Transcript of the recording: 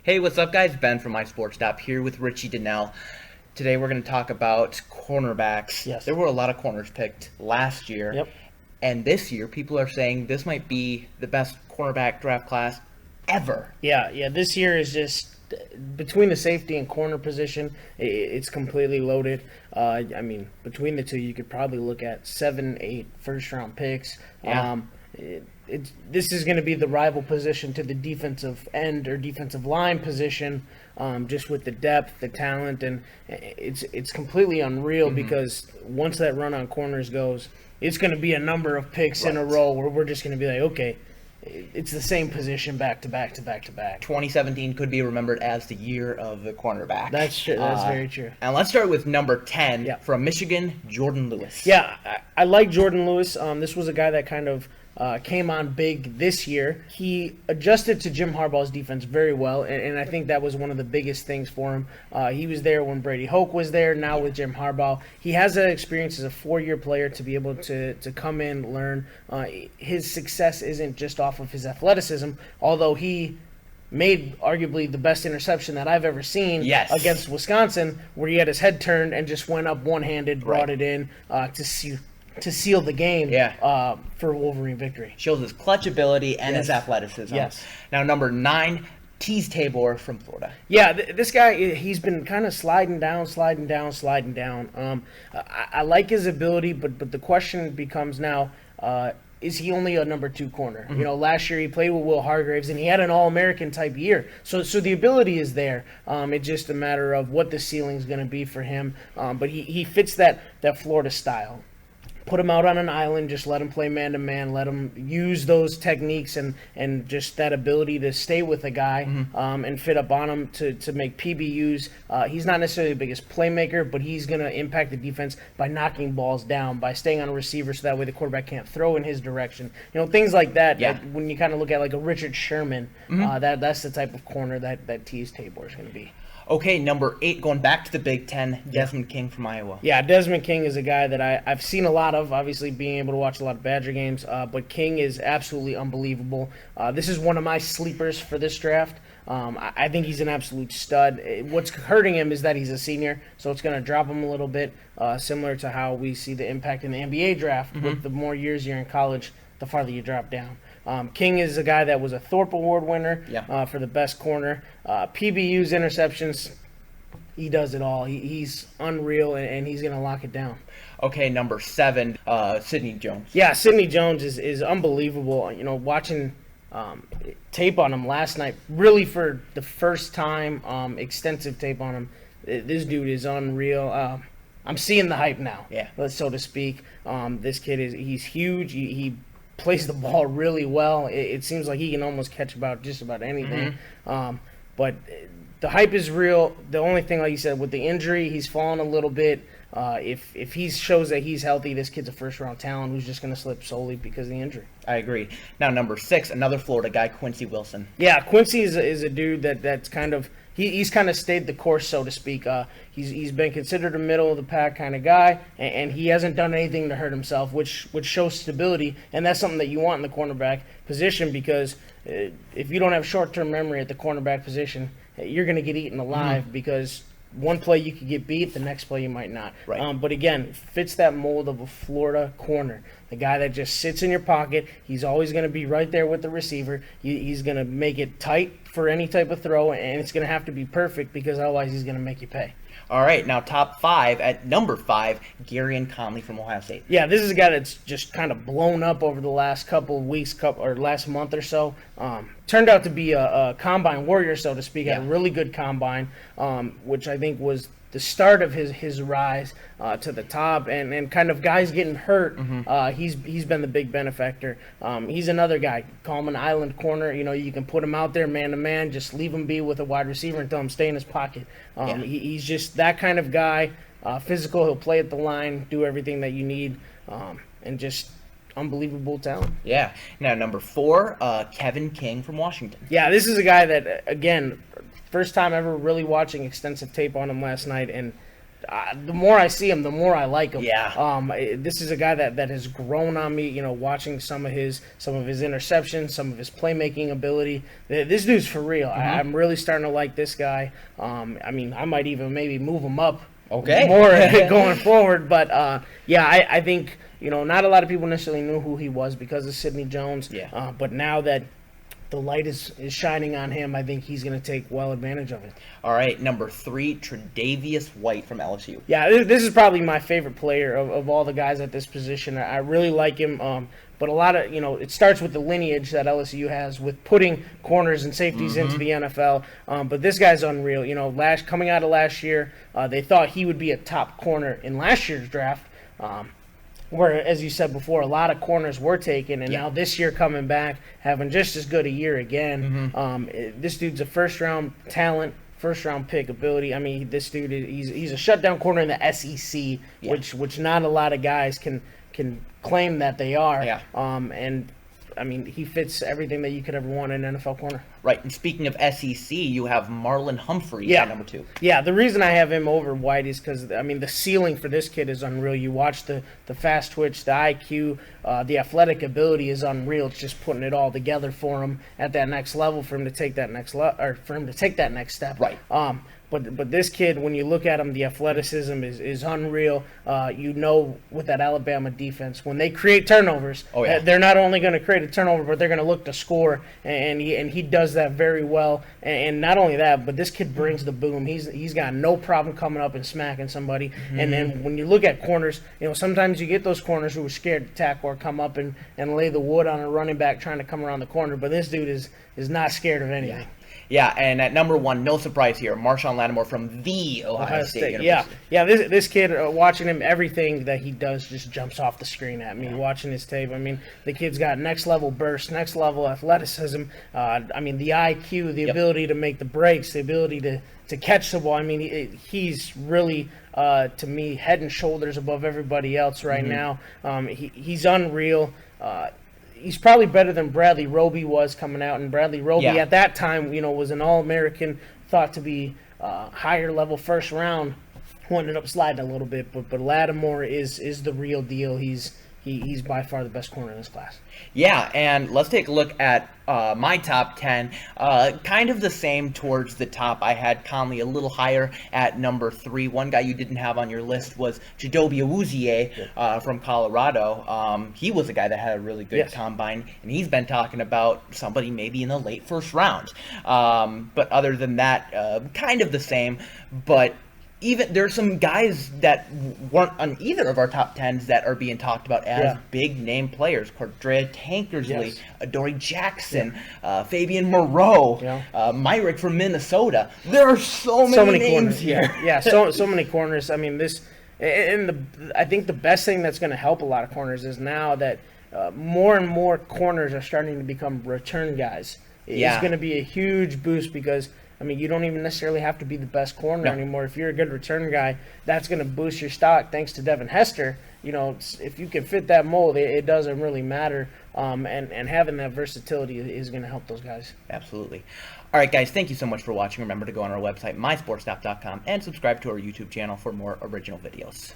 Hey, what's up, guys? Ben from My Sports Stop here with Richie Donnell. Today we're going to talk about cornerbacks. Yes. There were a lot of corners picked last year, Yep. and this year people are saying this might be the best cornerback draft class ever. Yeah. This year is just between the safety and corner position, it's completely loaded. Between the two, you could probably look at 7, 8 first-round picks. Yeah. This is going to be the rival position to the defensive end or defensive line position, just with the depth, the talent, and it's completely unreal because once that run on corners goes, it's going to be a number of picks in a row where we're just going to be like, okay, it's the same position back to back to back to back. 2017 could be remembered as the year of the cornerback. That's true. That's very true. And let's start with number 10 Yeah. from Michigan, Jordan Lewis. Yeah, I like Jordan Lewis. This was a guy that kind of came on big this year. He adjusted to Jim Harbaugh's defense very well, and I think that was one of the biggest things for him. He was there when Brady Hoke was there, now with Jim Harbaugh. He has that experience as a 4-year player to be able to come in, learn. His success isn't just off of his athleticism, although he made arguably the best interception that I've ever seen against Wisconsin, where he had his head turned and just went up one-handed, brought it in to seal the game for Wolverine victory. Shows his clutch ability and his athleticism. Yes. Now, number 9, Teez Tabor from Florida. Yeah, this guy, he's been kind of sliding down. I like his ability, but the question becomes now, is he only a number 2 corner? You know, last year he played with Will Hargraves, and he had an All-American type year. So the ability is there. It's just a matter of what the ceiling's going to be for him. But he fits that Florida style. Put him out on an island, just let him play man-to-man, let him use those techniques and just that ability to stay with a guy and fit up on him to make PBUs. He's not necessarily the biggest playmaker, but he's going to impact the defense by knocking balls down, by staying on a receiver so that way the quarterback can't throw in his direction. You know, things like that. Yeah. Like when you kind of look at like a Richard Sherman, that's the type of corner that Teez Tabor is going to be. Okay, number 8, going back to the Big Ten, Desmond King from Iowa. Yeah, Desmond King is a guy that I've seen a lot of, obviously being able to watch a lot of Badger games, but King is absolutely unbelievable. This is one of my sleepers for this draft. I think he's an absolute stud. What's hurting him is that he's a senior, so it's going to drop him a little bit, similar to how we see the impact in the NBA draft. With the more years you're in college, the farther you drop down. King is a guy that was a Thorpe Award winner for the best corner. PBUs, interceptions, he does it all. He's unreal, and he's going to lock it down. Okay, number 7, Sidney Jones. Yeah, Sidney Jones is unbelievable. You know, watching tape on him last night, really for the first time, extensive tape on him. This dude is unreal. I'm seeing the hype now, so to speak. This kid he's huge. He plays the ball really well. It seems like he can almost catch just about anything. But the hype is real. The only thing, like you said, with the injury, he's fallen a little bit. If he shows that he's healthy, this kid's a first-round talent who's just going to slip solely because of the injury. I agree. Now, number 6, another Florida guy, Quincy Wilson. Yeah, Quincy is a dude that's kind of he's kind of stayed the course, so to speak. He's been considered a middle-of-the-pack kind of guy, and he hasn't done anything to hurt himself, which shows stability, and that's something that you want in the cornerback position because if you don't have short-term memory at the cornerback position, you're going to get eaten alive because one play you could get beat, the next play you might not. Right. But again, fits that mold of a Florida corner. The guy that just sits in your pocket. He's always going to be right there with the receiver. He's going to make it tight for any type of throw, and it's going to have to be perfect because otherwise he's going to make you pay. All right, now top 5, at number 5, Gareon Conley from Ohio State. Yeah, this is a guy that's just kind of blown up over the last couple of weeks, or last month or so. Turned out to be a combine warrior, so to speak. Had a really good combine, which I think was the start of his rise to the top, and kind of guys getting hurt. He's been the big benefactor. He's another guy. Call him an island corner. You know, you can put him out there man to man, just leave him be with a wide receiver and tell him stay in his pocket. He's just that kind of guy. Physical, he'll play at the line, do everything that you need, and just unbelievable talent. Yeah. Now, number 4, Kevin King from Washington. Yeah, this is a guy that, again, first time ever really watching extensive tape on him last night, and the more I see him, the more I like him. Yeah. This is a guy that has grown on me. You know, watching some of his interceptions, some of his playmaking ability. This dude's for real. I'm really starting to like this guy. I mean, I might even maybe move him up more going forward. But I think, you know, not a lot of people necessarily knew who he was because of Sidney Jones. Yeah. But now that the light is shining on him, I think he's going to take well advantage of it. All right, number 3, Tre'Davious White from LSU. Yeah, this is probably my favorite player of all the guys at this position. I really like him. But a lot of, you know, it starts with the lineage that LSU has with putting corners and safeties into the NFL. But this guy's unreal. You know, coming out of last year, they thought he would be a top corner in last year's draft. Where, as you said before, a lot of corners were taken, and now this year coming back, having just as good a year again. This dude's a first-round talent, first-round pick ability. I mean, this dude, he's a shutdown corner in the SEC, which not a lot of guys can claim that they are. And I mean, he fits everything that you could ever want in an NFL corner. Right, and speaking of SEC, you have Marlon Humphrey at number 2. Yeah, the reason I have him over White is because, I mean, the ceiling for this kid is unreal. You watch the fast twitch, the IQ, the athletic ability is unreal. It's just putting it all together for him at that next level, for him to take that next step. Right. But this kid, when you look at him, the athleticism is unreal. You know, with that Alabama defense, when they create turnovers, they're not only going to create a turnover, but they're going to look to score, and he does that very well. And not only that, but this kid brings the boom. He's got no problem coming up and smacking somebody. And then when you look at corners, you know, sometimes you get those corners who are scared to tackle or come up and lay the wood on a running back trying to come around the corner. But this dude is not scared of anything. Yeah, and at number 1, no surprise here, Marshon Lattimore from the Ohio State University. Yeah. This kid, watching him, everything that he does just jumps off the screen at me. Watching his tape, I mean, the kid's got next level burst, next level athleticism. I mean, the IQ, the ability to make the breaks, the ability to catch the ball. I mean, he's really, to me, head and shoulders above everybody else right now. He's unreal. He's probably better than Bradley Roby was coming out, and Bradley Roby at that time, you know, was an All-American, thought to be higher level first round, who ended up sliding a little bit. But Lattimore is the real deal. He's by far the best corner in this class. Yeah, and let's take a look at my top 10. Kind of the same towards the top. I had Conley a little higher at number 3. One guy you didn't have on your list was Chidobe Awuzie from Colorado. He was a guy that had a really good combine, and he's been talking about somebody maybe in the late first round. But other than that, kind of the same. But even there's some guys that weren't on either of our top 10s that are being talked about as big name players. Cordrea Tankersley, Adoree Jackson, Fabian Moreau, Myrick from Minnesota. There are so many names corners here. So many corners. I mean, I think the best thing that's going to help a lot of corners is now that more and more corners are starting to become return guys. It's going to be a huge boost because, I mean, you don't even necessarily have to be the best corner anymore. If you're a good return guy, that's going to boost your stock thanks to Devin Hester. You know, if you can fit that mold, it doesn't really matter. And having that versatility is going to help those guys. Absolutely. All right, guys, thank you so much for watching. Remember to go on our website, mysportstop.com, and subscribe to our YouTube channel for more original videos.